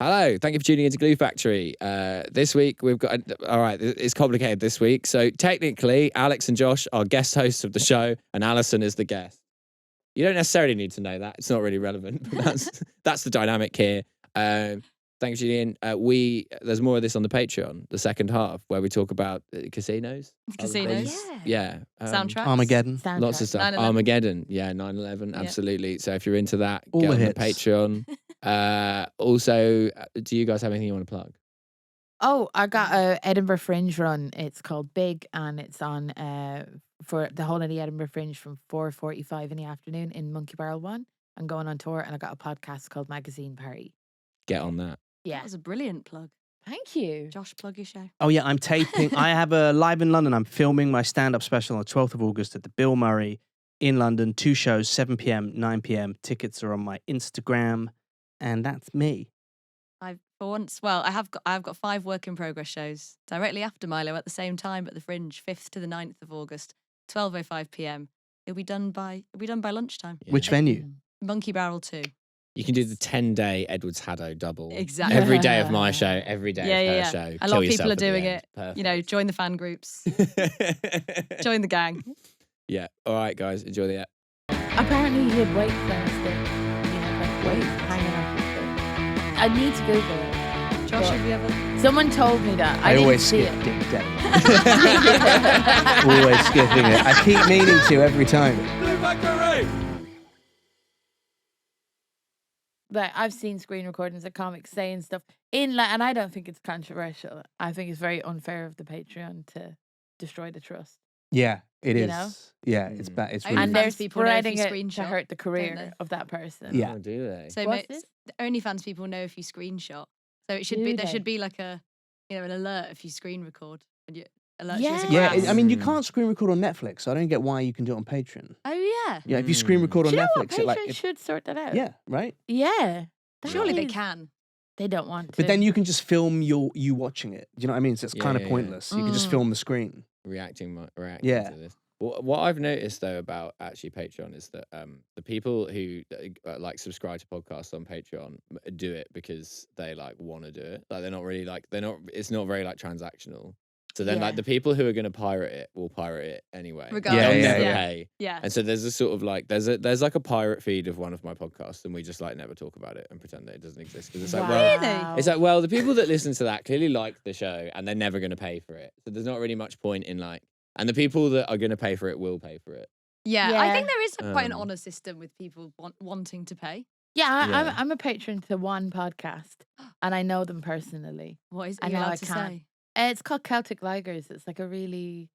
Hello, thank you for tuning into Glue Factory. This week we've got, all right, it's complicated this week. So technically, Alex and Josh are guest hosts of the show, and Alison is the guest. You don't necessarily need to know that; it's not really relevant. But that's the dynamic here. Thanks, Julian. There's more of this on the Patreon, the second half, where we talk about casinos. Yeah. Soundtracks. Armageddon. Lots of stuff. 9/11. Armageddon. Yeah, 9/11. Yeah. Absolutely. So if you're into that, All get the on hits. the Patreon. Also, do you guys have anything you want to plug? Oh, I got a Edinburgh Fringe run. It's called Big, and it's on for the whole of the Edinburgh Fringe from 4:45 in the afternoon in Monkey Barrel 1. I'm going on tour, and I got a podcast called Magazine Party. Get on that. Yeah. That was a brilliant plug. Thank you. Josh, plug your show. Oh, yeah, I'm taping. I have a live in London. I'm filming my stand-up special on the 12th of August at the Bill Murray in London. 2 shows, 7 p.m, 9 p.m. Tickets are on my Instagram, and that's me. I've got 5 work in progress shows directly after Milo at the same time at the Fringe, 5th to the 9th of August, 12:05 p.m. It'll be done by lunchtime. Yeah. Which venue? Monkey Barrel 2. You can do the 10-day Edwards Haddow double. Exactly. Every day of my show, every day of her show. A lot of people are doing it. You know, join the fan groups, join the gang. Yeah. All right, guys. Enjoy the app. Apparently, he had weights on his dick. He had like weights hanging off his dick. I need to Google it. Josh, But have you ever? someone told me that. I always didn't see skip it. Dick Day. Always skipping it. I keep meaning to every time. But I've seen screen recordings of comics saying stuff and I don't think it's controversial. I think it's very unfair of the Patreon to destroy the trust. Yeah, it is. You know? Yeah, it's bad. It's I really And OnlyFans they're people know if you spreading it to screenshot, hurt the don't career they? of that person. Yeah. Oh, do they? So What's this? OnlyFans people know if you screenshot. So it should Do be there they? should be like an alert if you screen record and you alert you as a Yeah, grass. I mean, you can't screen record on Netflix. So I don't get why you can do it on Patreon. Oh yeah. Yeah, if you screen record on Do you know Netflix, what? it Patreon should sort that out. yeah, right. Yeah. That Surely they is- can. They don't want to. But then you can just film you watching it. Do you know what I mean? So it's Yeah, kind of yeah, yeah. pointless. You can just Mm. film the screen. reacting Yeah. to this. What I've noticed though about actually Patreon is that the people who like subscribe to podcasts on Patreon do it because they like want to do it. Like it's not very like transactional. So then like Yeah. the people who are going to pirate it will pirate it anyway. Regardless. They'll Yeah, never yeah. pay. Yeah. And so there's a sort of like there's like a pirate feed of one of my podcasts, and we just like never talk about it and pretend that it doesn't exist because it's like well. Really? It's like, well, the people that listen to that clearly like the show and they're never going to pay for it. So there's not really much point in like, and the people that are going to pay for it will pay for it. Yeah, I Yeah. think there is quite an Um, honor system with people wanting to pay. Yeah, Yeah. I'm a patron to one podcast, and I know them personally. What is I are you know allowed I to can't. say? It's called Celtic Liers. It's like a really,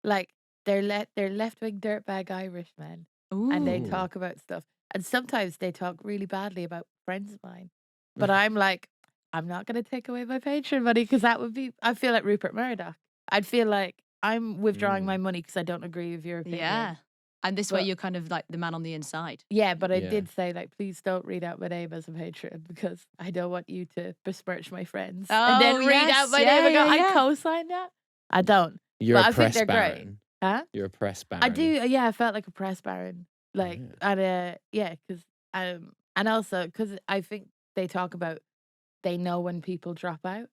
like they're left wing dirtbag Irishmen, and they Ooh. talk about stuff. And sometimes they talk really badly about friends of mine. But Mm. I'm like, I'm not going to take away my Patreon money because that would be. I feel like Rupert Murdoch. I'd feel like I'm withdrawing my money because I don't agree with your opinion. Yeah. And this way But- you're kind of like the man on the inside. Yeah, but I Yeah. did say like, please don't read out my name as a patron because I don't want you to besmirch my friends Oh, and then read out yes, my yeah, name and go, yeah, I yeah. co-sign that. I don't. You're But a I think press they're great. baron. Huh? You're a press baron. I do. Yeah, I felt like a press baron. Like, Yeah. and yeah, because and also because I think they talk about they know when people drop out,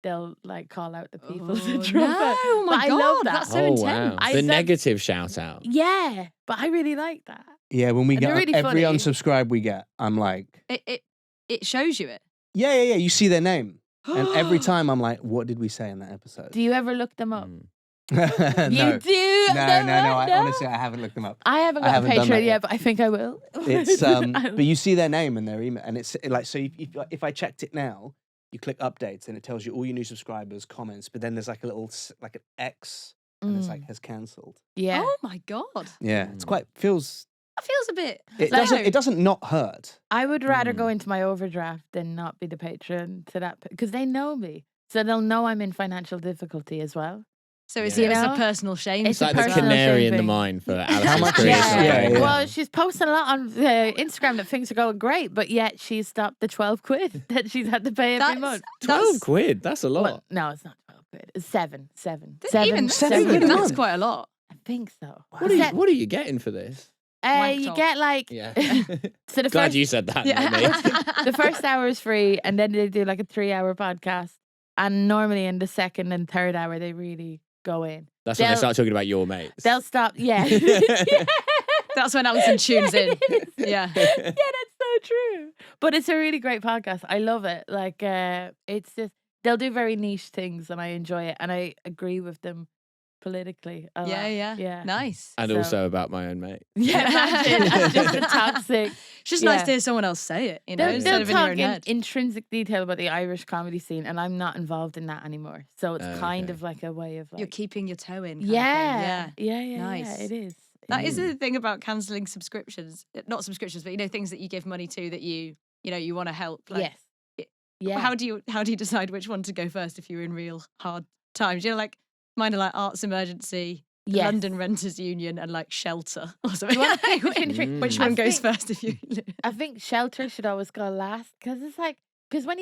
they'll like call out the people that drop out. Oh But my I god, love that. that's so Oh intense. wow! I The said- negative shout out. Yeah, but I really like that. Yeah, when we And get they're really every funny. unsubscribe we get, I'm like, It shows you it. yeah. You see their name, and every time I'm like, what did we say in that episode? Do you ever look them up? Mm. no, You do? no. Honestly, I haven't looked them up. I haven't I got haven't a done that Patreon yet. yet, but I think I will. It's but you see their name and their email, and it's like so. If I checked it now, you click updates, and it tells you all your new subscribers, comments. But then there's like a little like an X, and it's like has cancelled. Yeah. Oh my god. Yeah, it's Mm. quite feels. That feels a bit. It I don't doesn't. know. It doesn't not hurt. I would rather go Mm. into my overdraft than not be the patron to that because they know me. So they'll know I'm in financial difficulty as well. So it's, Yeah. it's You a know? personal shame. It's It's a like the personal canary in the shaming. mine for Alison's much career. is sort of it? going. Yeah. Well, she's posting a lot on Instagram that things are going great, but yet she's stopped the 12 quid that she's had to pay every month. 12 quid. That's a lot. Well, no, it's not 12 quid. It's seven. Even seven quid a that's month. quite a lot. I think so. What are you getting for this? wanked You off. get like Yeah. so the Glad first you said that, Yeah. not me. the first hour is free, and then they do like a 3-hour podcast. And normally in the second and third hour, they really go in. That's when they They'll- start talking about your mates. They'll stop. Yeah. That's when Alison tunes in. It is. Yeah. Yeah, that's so true. But it's a really great podcast. I love it. Like, it's just they'll do very niche things, and I enjoy it, and I agree with them politically. A lot. Yeah. Nice. And So- also about my own mate. Yeah, imagine. I'm just a toxic. It's just nice Yeah. to hear someone else say it, you know, They'll, instead they'll of in your talk own in head. intrinsic detail about the Irish comedy scene, and I'm not involved in that anymore. So it's kind Okay. of like a way of like, You're keeping your toe in. kind of thing. yeah, Yeah. yeah, Nice. it is. That It is the thing about cancelling subscriptions. Not subscriptions, but things that you give money to that you want to help. Like, Yes. it- Yeah. How do you decide which one to go first if you're in real hard times? Like mine are like Arts Emergency, Yes. London Renters Union, and like Shelter or Do something. you wanna pick which- Which I one goes think- first if you? I think shelter should always go last because it's like when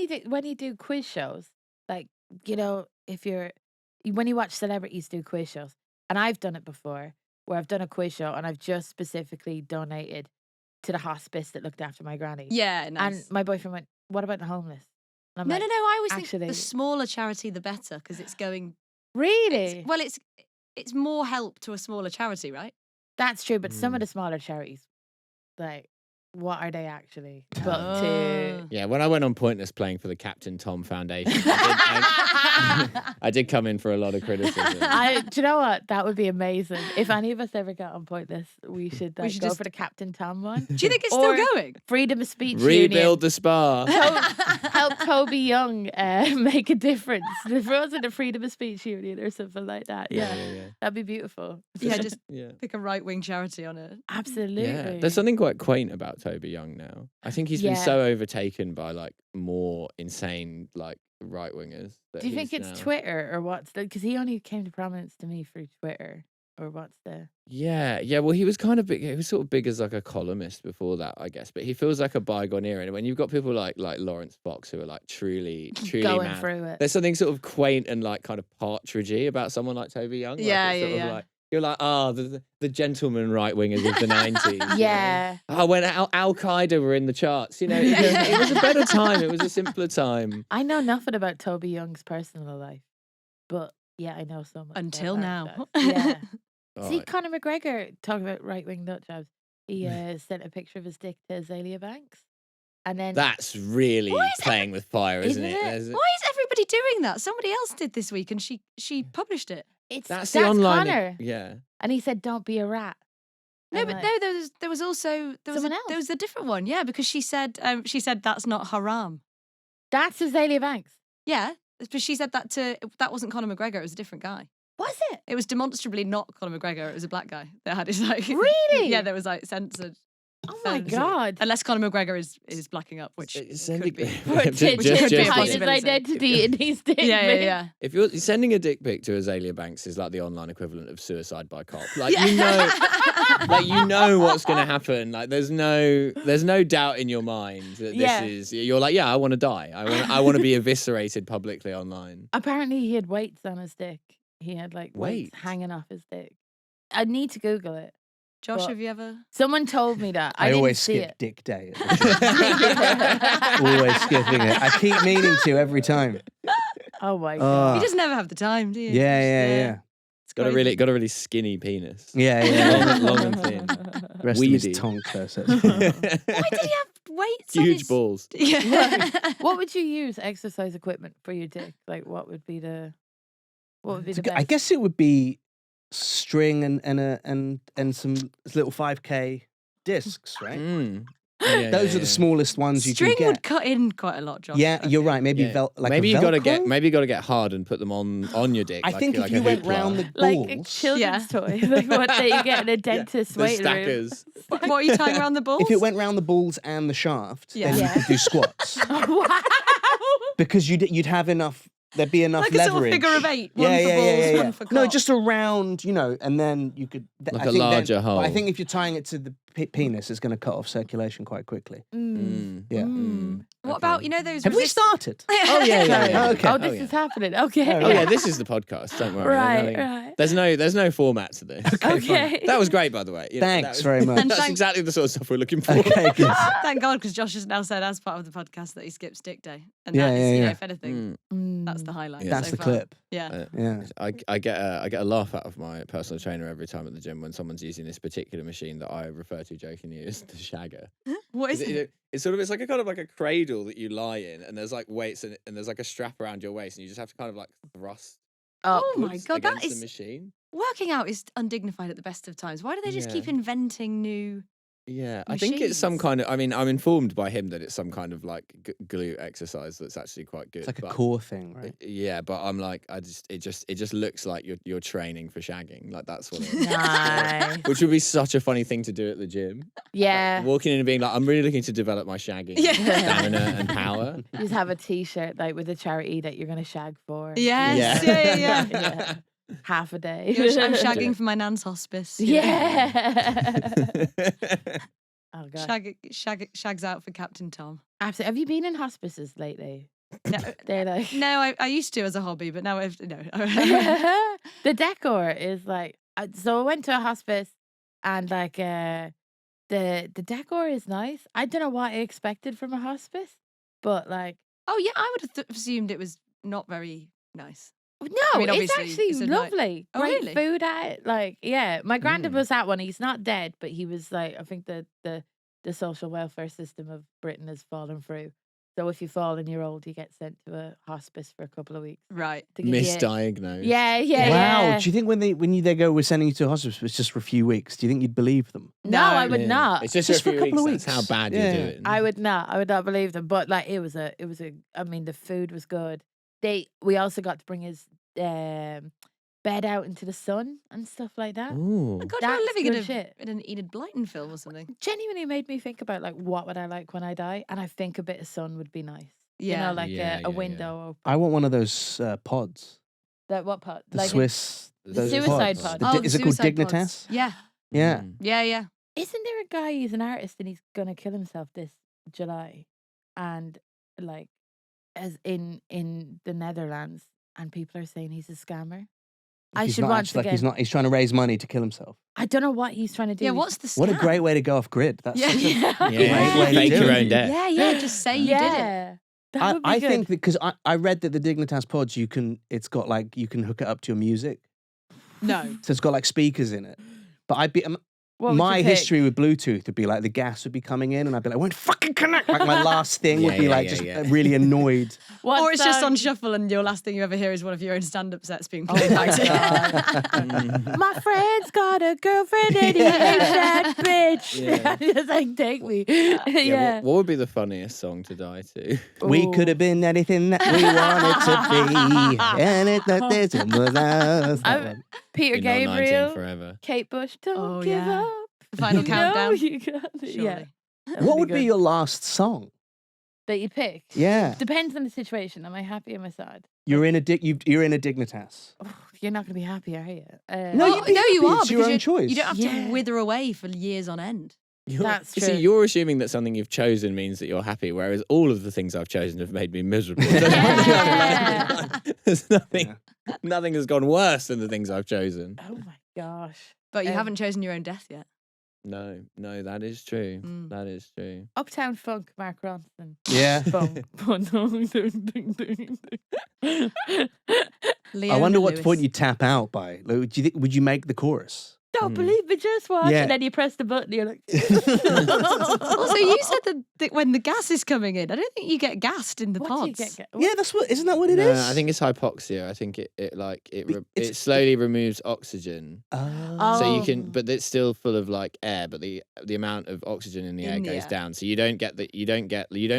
you do quiz shows, like when you watch celebrities do quiz shows, and I've done it before, where I've done a quiz show and I've just specifically donated to the hospice that looked after my granny. Yeah, nice. And my boyfriend went, "What about the homeless?" And I'm No, like, no, no. I always think actually- the smaller charity, the better, because it's going. Really? It's more help to a smaller charity, right? That's true, but some Mm. of the smaller charities, like, what are they actually? Oh. But to Yeah, when I went on Pointless playing for the Captain Tom Foundation, I did come in for a lot of criticism. do you know what? That would be amazing. If any of us ever get on Pointless, we should, We should go just- for the Captain Tom one. Do you think it's Or- still going? Freedom of speech Rebuild the spa. union. Help Toby Young make a difference. If it wasn't a freedom of speech union or something like that, yeah, that'd be beautiful. Yeah, just Yeah. pick a right wing charity on it. Absolutely. Yeah, there's something quite quaint about Toby Young now. I think he's been Yeah. so overtaken by like more insane like right wingers. Do you think it's Twitter or what's the? Because he only came to prominence to me through Twitter, or what's the? Yeah. Well, he was kind of big. He was sort of big as like a columnist before that, I guess. But he feels like a bygone era. And when you've got people like Lawrence Fox who are like truly Going mad, through it. there's something sort of quaint and like kind of partridgey about someone like Toby Young. Like, Yeah, it's sort yeah, of yeah. like, you're like, the gentleman right wingers of the 90s. you know? Yeah. Oh, when Al Qaeda were in the charts, it was a better time. It was a simpler time. I know nothing about Toby Young's personal life, but yeah, I know so much. about Until that now. stuff. Yeah. All See, right. Conor McGregor, talking about right wing nut jobs, he sent a picture of his dick to Azalea Banks. And then That's really Why is playing with fire, isn't Isn't it? it? There's- Why is everybody doing that? Somebody else did this week, and she published it. That's the online. Connor. Yeah. And he said, "Don't be a rat." No, I'm but like, no, there was also Someone there else? was a different one. Yeah, because she said that's not haram. That's Azalea Banks. Yeah, but she said that wasn't Conor McGregor. It was a different guy. Was it? It was demonstrably not Conor McGregor. It was a black guy that had his like. Really? Yeah, there was like censored. Oh my so- God. Unless Conor McGregor is blacking up, which could be. To Just be a hide his possibility. identity in his dick. Yeah, yeah, pic. yeah. If you're sending a dick pic to Azalea Banks is like the online equivalent of suicide by cop. Like Yeah. you know what's going to happen. Like there's no doubt in your mind that Yeah. you're like, yeah, I want to die. I want to be eviscerated publicly online. Apparently, he had weights on his dick. He had like weights Weights? hanging off his dick. I need to Google it. Josh, But- have you ever? Someone told me that. I I didn't always see skip it. Dick Day. at the show. Always skipping it. I keep meaning to every time. Oh my Oh. God. You just never have the time, do you? Yeah. It's Got a crazy. really skinny penis. Yeah. Long and thin. The rest Weedy. of his tongue person. Why did he have weights? on Huge his... balls. Yeah. What would you use exercise equipment for your dick? Like, what would be the best? I guess it would be string and some little 5K discs, right? Mm. Those are the smallest ones you String can would get. cut in quite a lot, Josh. Yeah, I you're think. right. Maybe Yeah. like maybe a you gotta Velcro? get hard and put them on your dick. I like- think like if a you went hoopla. round the Like a balls, children's toy, like what that you get in a dentist's the waiting room. stackers. What are you tying around the balls? if it went round the balls and the shaft, Yeah. then you Yeah. could do squats Wow. because you'd have enough. There'd be enough like a leverage. sort of figure of eight, one yeah, for yeah, balls, yeah, yeah, one for No, cock. just around, and then you could Like I a think larger but I hole. think if you're tying it to the penis is going to cut off circulation quite quickly. Yeah. What about those? Have we started? Oh yeah. Okay. Oh, this is happening. Okay. Oh yeah, this is the podcast. Don't worry. Right. There's no format to this. Okay. That was great, by the way. Thanks very much. That's exactly the sort of stuff we're looking for. Okay, good. Thank God, because Josh has now said as part of the podcast that he skips Dick Day, and Yeah, that is, yeah. if anything, that's the highlight. That's so the far. clip. Yeah. Yeah. I get a laugh out of my personal trainer every time at the gym when someone's using this particular machine that I refer to jokingly as the shagger. What is it? It's like a kind of like a cradle that you lie in, and there's like weights and there's like a strap around your waist, and you just have to kind of like thrust. Oh my upwards God, that against is the machine. Working out is undignified at the best of times. Why do they just keep inventing new? Yeah, I think it's some kind of. I mean, I'm informed by him that it's some kind of like glute exercise that's actually quite good. It's like a core thing, right? Yeah, but I'm like, it just looks like you're training for shagging. Like that's what. Nice. Which would be such a funny thing to do at the gym. Yeah. Like, walking in and being like, I'm really looking to develop my shagging stamina and power. You just have a T-shirt like with a charity that you're gonna shag for. Yes. Yeah. Yeah. Half a day. I'm shagging for my nan's hospice. Yeah. Oh god. Shags out for Captain Tom. Absolutely. Have you been in hospices lately? No, They're like no, I used to as a hobby, but now I've no. the decor is like. So I went to a hospice, and like the decor is nice. I don't know what I expected from a hospice, but like. Oh yeah, I would have assumed it was not very nice. No, I mean, it's obviously, actually it's a lovely. Oh, Great really? food at it. Like, yeah, my granddad was at one. He's not dead, but he was like, I think the social welfare system of Britain has fallen through. So if you fall and you're old, you get sent to a hospice for a couple of weeks. Right. To give you- Misdiagnosed. Yeah. Wow. Yeah. Do you think when they go, we're sending you to a hospice, it's just for a few weeks? Do you think you'd believe them? No, I would Yeah. not. It's just, Just for for a a few couple of weeks. That's weeks. how bad Yeah. you're doing. I would not believe them. But like, it was a. I mean, the food was good. We also got to bring his bed out into the sun and stuff like that. Ooh. God, That's you're living good in shit. an Enid Blyton film or something. Genuinely made me think about like what would I like when I die, and I think a bit of sun would be nice. Yeah. You know, like Yeah, a yeah, window. Or I want one of those pods. that what part? The Like Swiss. those suicide pods. pod. The Oh, is it called suicide Dignitas? pods. Yeah. Yeah. Mm. Yeah. Isn't there a guy who's an artist and he's gonna kill himself this July, and like, as in the Netherlands, and people are saying he's a scammer. I He's should not once actually, like, again. he's trying to raise money to kill himself. I don't know what he's trying to do. Yeah. He's- What's the scam? What a great way to go off grid. That's Yeah. such a Yeah. great Yeah, way to fake do your it. own death. Yeah. Just say you did it. Yeah. That would be I good. think because I read that the Dignitas pods you can hook it up to your music, No. so it's got like speakers in it. But What would my you pick? history with Bluetooth would be like the gas would be coming in, and I'd be like, "Won't fucking connect." Like my last thing would be like just really annoyed. What Or it's just song? on shuffle, and your last thing you ever hear is one of your own stand-up sets being Oh played my back to you. Mm. My friend's got a girlfriend and he ain't that bitch. Yeah. Just like take me. Yeah. Yeah. What would be the funniest song to die to? We Ooh. could have been anything that we wanted to be, and it that this was us. That I'm- one. Peter You're not 19 Gabriel, forever. Kate Bush, don't Oh, give yeah. up. The final You know countdown. you got it. Yeah. Surely. That What would good. be your last song? that you pick? Yeah, Depends on the situation. Am I happy? Am I sad? you're in a Dignitas. Oh, you're not going to be happy, are you? No, Oh, you'd be no, you happy. are. It's your because own choice. You don't have Yeah. to wither away for years on end. That's You see, true. you're assuming that something you've chosen means that you're happy, whereas all of the things I've chosen have made me miserable. Yeah. There's nothing has gone worse than the things I've chosen. Oh my gosh. But you Um, haven't chosen your own death yet. No, that is true. Mm. That is true. Uptown Funk, Mark Ronson. Yeah. Bum, bum, ding, ding, ding, ding. I Leona wonder what Lewis. point you tap out by. Like, do you think, would you make the chorus? Don't Mm. believe me, just watch. Yeah. And then you press the button, you're like. Also, you said that when the gas is coming in, I don't think you get gassed in the What do you pods. get? Yeah, isn't that what it is? No, I think it's hypoxia. I think it It's- it slowly removes oxygen. Oh. So you Oh. can, but it's still full of like air, but the amount of oxygen in the air In the goes air. down. So you don't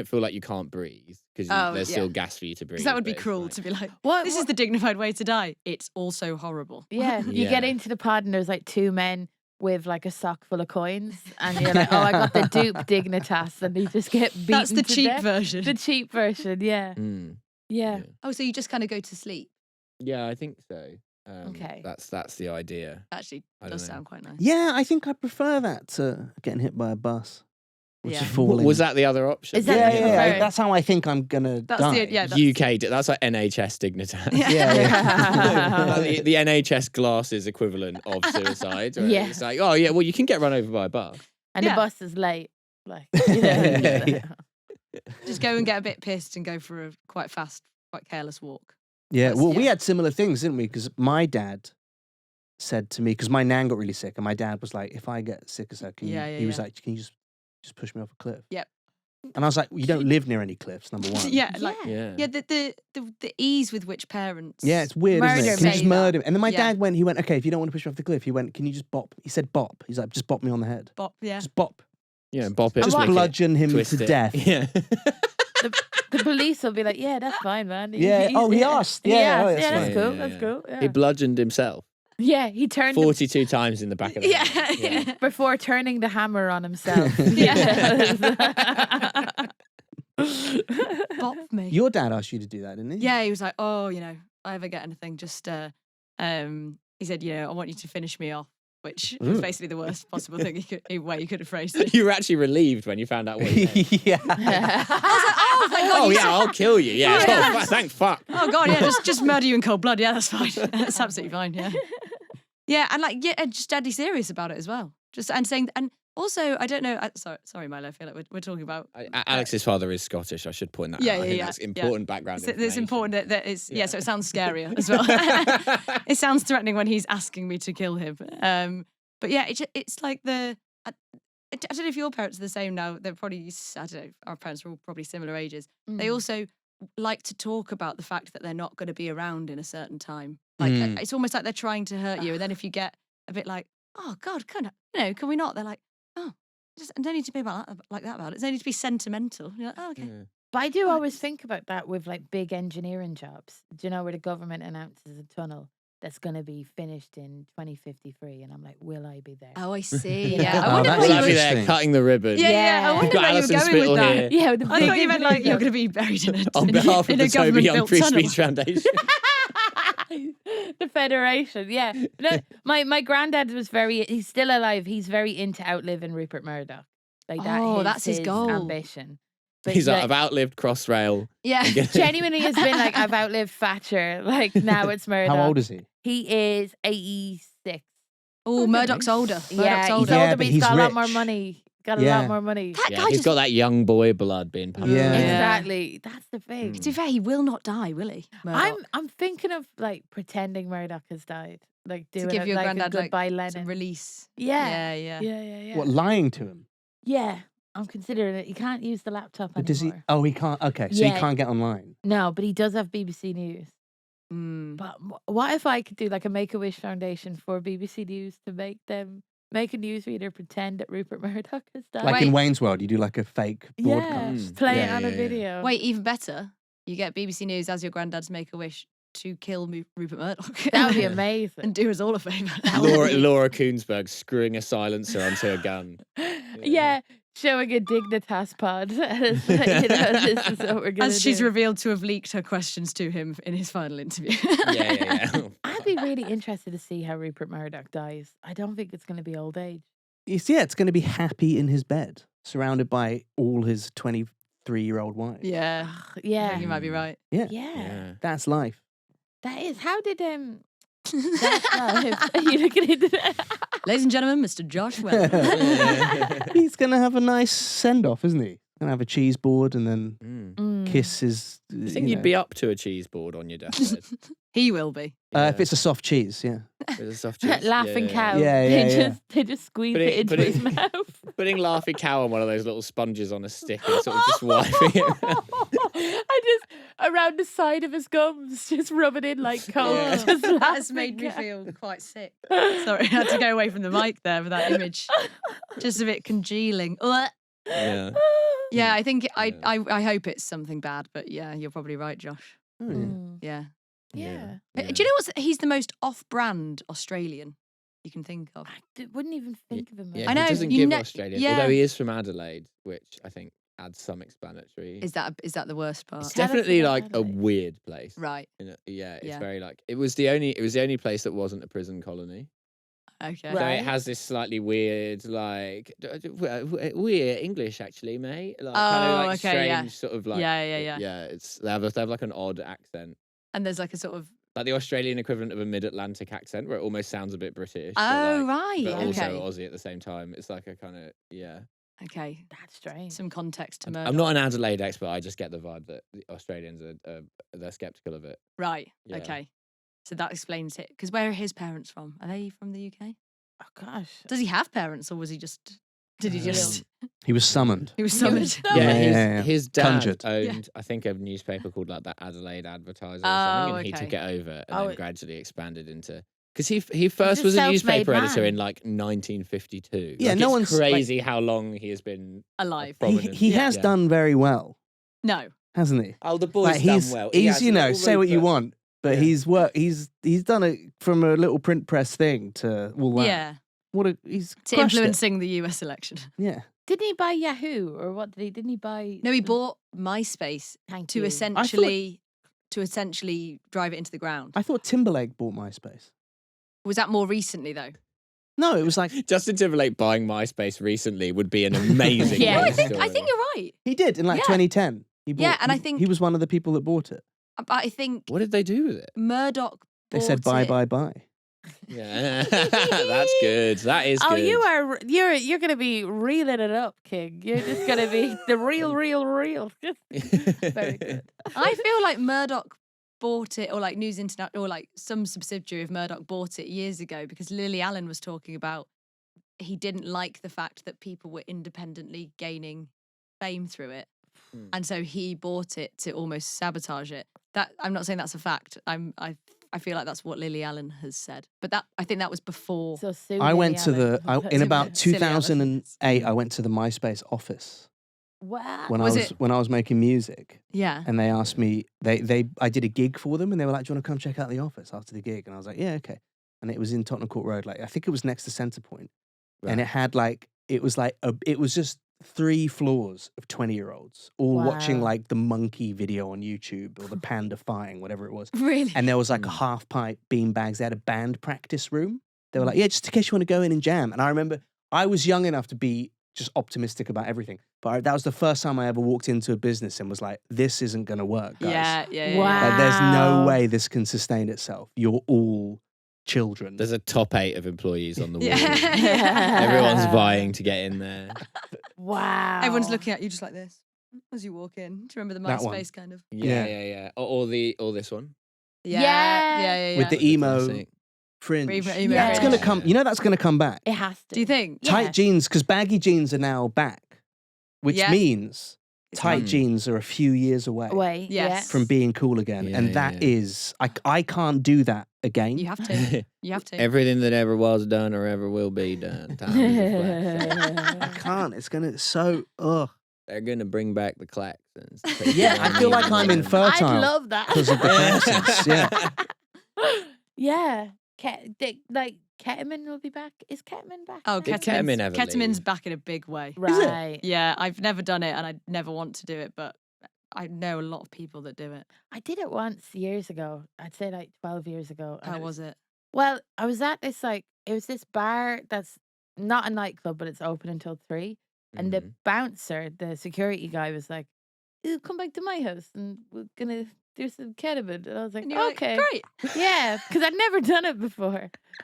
feel like you can't breathe because Oh, there's yeah. still gas for you to breathe. Because that would be but it's cruel like- to be like, What? this is the dignified way to die. It's also horrible. Yeah, you get Yeah. into the pod and there's like two men with like a sock full of coins, and you're like, oh, I got the dupe Dignitas, and they just get beaten. That's the to cheap death. version. The cheap version, yeah. Mm, Yeah. Oh, so you just kind of go to sleep. yeah, I think so. Okay. That's the idea. Actually, I does don't know. sound quite nice. Yeah, I think I prefer that to getting hit by a bus. Or Yeah. just falling. Was that the other option? Is that Yeah, what you yeah, prefer? that's how I think I'm gonna That's die. the yeah. That's, UK, that's like NHS Dignitas. Yeah, Like the NHS glasses equivalent of suicide. Right? Yeah. It's like, oh yeah, well you can get run over by a bus. And Yeah. the bus is late. Like, Yeah. just go and get a bit pissed and go for a quite fast, quite careless walk. Yeah, That's- well, we yeah. had similar things, didn't we? Because my dad said to me, because my nan got really sick, and my dad was like, "If I get sick as that, he was like, can you just push me off a cliff?" Yep. And I was like, "You don't live near any cliffs, number one." Yeah, Yeah. like Yeah. the ease with which parents. Yeah, it's weird, isn't Murder it? Can you me. just murder him? And then my Yeah. dad went, okay, if you don't want to push me off the cliff, he went, can you just bop? He said bop. He's like, just bop me on the head. Bop, yeah. Just bop. Yeah, bop it. Just flick it, bludgeon him twist to it. death. Yeah. The police will be like, yeah, that's fine, man. Yeah. Oh, he asked. Yeah, oh, Yeah, that's that's fine. cool. Yeah, That's yeah. cool. Yeah. He bludgeoned himself Yeah, he turned 42 times in the back of the Yeah, head. yeah. before turning the hammer on himself. Bop me. Your dad asked you to do that, didn't he? Yeah, he was like, oh, if I ever get anything, just he said, I want you to finish me off, which was Ooh. basically the worst possible thing way you could have phrased it. You were actually relieved when you found out what he meant. Yeah. I was like, oh, thank God. Oh you yeah, said- I'll kill you. Yeah. Yeah. Oh, thank fuck. Oh God, yeah, just murder you in cold blood. Yeah, that's fine. That's absolutely fine. Yeah, yeah, and and just deadly serious about it as well. Just and saying, and also, I don't know. Sorry, Milo. I feel like we're talking about. Alex's father is Scottish. I should point that Yeah, out. I think yeah, that's yeah. important background. It's important that it's Yeah. so it sounds scarier as well. It sounds threatening when he's asking me to kill him. But yeah, it's like I don't know if your parents are the same now. They're probably, I don't know, our parents are all probably similar ages. They also like to talk about the fact that they're not going to be around in a certain time. Like it's almost like they're trying to hurt you. And then if you get a bit like, oh God, can we not? They're like, oh, I don't need to be like that about it. It's only to be sentimental. You're like, oh, okay. Yeah. But I do always think about that with like big engineering jobs. Do you know where the government announces a tunnel that's going to be finished in 2053? And I'm like, will I be there? Oh, I see. Yeah. Yeah, I Oh, wonder that's where Will you I were. be interesting. there cutting the ribbon? Yeah, Yeah. I We've wonder got where you were Alison going Spittle with that. here. Yeah, with the I big thought you meant like you're going to be buried in a On behalf of in the a Toby Young government-built Free tunnel. Speech Foundation. The Federation, yeah. No, my granddad was he's still alive. He's very into outliving Rupert Murdoch. Like that. Oh, is that's his goal. ambition. But He's like, I've outlived Crossrail. Yeah. genuinely has been like, I've outlived Thatcher. Like now it's Murdoch. How old is he? He is 86. Oh, Murdoch's older. Yeah, Murdoch's he's older. Yeah, older, but but he's he's got a lot more rich. money. Got a Yeah. lot more money. That Yeah, guy he's just. got that young boy blood being pumped. Yeah. Exactly. That's the thing. To be fair, he will not die, will he? Murdoch? I'm thinking of like pretending Murdoch has died. Like doing give it your like granddad a goodbye to Lenin. release. Yeah. Yeah. Yeah. What, lying to him? Yeah. I'm considering it. He can't use the laptop But does he? anymore. Oh, he can't. Okay, so Yeah. he can't get online. No, but he does have BBC News. Mm. But what if I could do like a Make-A-Wish Foundation for BBC News to make a newsreader pretend that Rupert Murdoch has died? Like in Wait. Wayne's World, you do like a fake yeah, broadcast. play Yeah, it on a yeah. video. Wait, even better. You get BBC News as your granddad's Make-A-Wish to kill Rupert Murdoch. That would be amazing. And do us all a favour. Laura Koonsberg screwing a silencer onto a gun. Yeah, showing a Dignitas pod. It's like, this is what we're going to As she's do. revealed to have leaked her questions to him in his final interview. Yeah. I'd be really interested to see how Rupert Murdoch dies. I don't think it's going to be old age. It's going to be happy in his bed, surrounded by all his 23-year-old wives. Yeah. I Yeah. think you might be right. Yeah. Yeah. That's life. That is. How did that's life. Are you looking into that? Ladies and gentlemen, Mr. Josh Weller. He's going to have a nice send-off, isn't he? Going to have a cheese board and then Mm. kiss his... I think you'd be up to a cheese board on your deathbed. He will be. If it's a soft cheese, yeah. With a soft cheese. Laughing cow. Yeah, They just squeeze But it it- into but his it- mouth. Putting Laughing Cow on one of those little sponges on a stick and sort of just wiping it around. I just around the side of his gums, just rubbing in like coke. Yeah. Just That has laughing made me cow. feel quite sick. Sorry, I had to go away from the mic there with that image. Just a bit congealing. Ugh. Yeah. Yeah, I think I Yeah. hope it's something bad, but yeah, you're probably right, Josh. Oh, yeah. Mm. Yeah. Yeah. Do you know what? He's the most off-brand Australian you can think of. Wouldn't even think of him. Yeah, as- I know, he doesn't you give know- Australia, yeah. although he is from Adelaide, which I think add some explanatory. Is that the worst part? It's Tell us definitely about like a Adelaide. weird place. Right. Yeah, it's Yeah. very like it was the only place that wasn't a prison colony. Okay. So Right. it has this slightly weird, like weird English actually, mate. Like, kind of like okay, strange, yeah. sort of like Yeah. Yeah, it's they have like an odd accent, And there's like a sort of like the Australian equivalent of a Mid-Atlantic accent, where it almost sounds a bit British. but, oh like, right. but Okay. also Aussie at the same time. It's like a kind of Okay. That's strange. Some context to Murdoch. I'm not an Adelaide expert. I just get the vibe that the Australians are they're skeptical of it. Right. Yeah. Okay. So that explains it. Because where are his parents from? Are they from the UK? Oh gosh. Does he have parents, or was he just? Did he just? He was summoned. He was He summoned. was Yeah, Yeah. his dad Conjured. owned, I think, a newspaper called like the Adelaide Advertiser or Oh, something, and he took okay. it over and Oh, then it- gradually expanded into. Because he first a was a self-made newspaper editor man. in like 1952. Yeah, Like, no it's one's, like- crazy how long he has been Alive. prominent. He has Yeah. done very well, No. hasn't he? Oh, the boy's Like he's done well. He he's has you a know little say what you Rupert. want, but Yeah. he's done it from a little print press thing to all that. Yeah. He's To crushed it. influencing the US election. Yeah. Didn't he buy Yahoo or what did he? Didn't he buy? No, he bought MySpace Thank to you. essentially drive it into the ground. I thought Timberlake bought MySpace. Was that more recently though? No, it was like Justin Timberlake buying MySpace recently would be an amazing. Yeah. No, news I story. think you're right. he did in like Yeah. 2010. He bought, Yeah, and I he- think- he was one of the people that bought it. But I think What did they do with it? Murdoch They said bought bye it- bye bye. Yeah, that's good. That is Oh, good. you're gonna be reeling it up, King. You're just gonna be the real. Very good. I feel like Murdoch bought it, or like News International, or like some subsidiary of Murdoch bought it years ago because Lily Allen was talking about he didn't like the fact that people were independently gaining fame through it. Hmm. And so he bought it to almost sabotage it. That I'm not saying that's a fact. I feel like that's what Lily Allen has said. But I think that was before. So soon. I went to in about Silly Alice. 2008. I went to the MySpace office Wow. when Was I was it- when I was making music, Yeah. and they asked me. I did a gig for them, and they were like, "Do you want to come check out the office after the gig?" And I was like, "Yeah, okay." And it was in Tottenham Court Road. Like I think it was next to Centrepoint, and it had like it was just 3 floors of 20-year-olds all watching Wow. like the monkey video on YouTube or the panda fighting, whatever it was. Really? And there was like a Mm. half pipe bean bags. They had a band practice room. They were like, yeah, just in case you want to go in and jam. And I remember I was young enough to be just optimistic about everything. But that was the first time I ever walked into a business and was like, this isn't going to work, guys. Yeah. Wow. Like, there's no Wow. way this can sustain itself. You're all children. There's a top 8 of employees on the wall. Yeah. Everyone's vying to get in there. Wow. Everyone's looking at you just like this as you walk in. Do you remember the That one. MySpace kind of? Yeah. Or this one. Yeah. With the emo Classic. fringe. Emo That's fringe. going to come. You know that's going to come back. It has to. Do you think? Yeah. Tight jeans, because baggy jeans are now back, which Yeah. means It's tight Mm. jeans are a few years away. Way. Yes. From being cool again. Yeah, and yeah, that yeah. is, I can't do that again. You have to. You have to. Everything that ever was done or ever will be done. Time is a flash. I can't. It's going to, so, ugh. They're gonna bring back the Klaxons. Yeah, I feel like I'm infertile. I'd love that. because of the Klaxons, yeah. Yeah. Like ketamine will be back. Is ketamine back? Oh, now? Did ketamine ever Ketamine's leave? back in a big way. Right. Yeah, I've never done it and I never want to do it, but I know a lot of people that do it. I did it once years ago. I'd say like 12 years ago. and How was it? Well, I was at this it was this bar that's not a nightclub, but it's open until 3. And the Mhm. bouncer, the security guy, was like, "Ew, come back to my house and we're gonna do some ketamine." And I was like, And you're like, okay. great. Yeah, because I'd never done it before.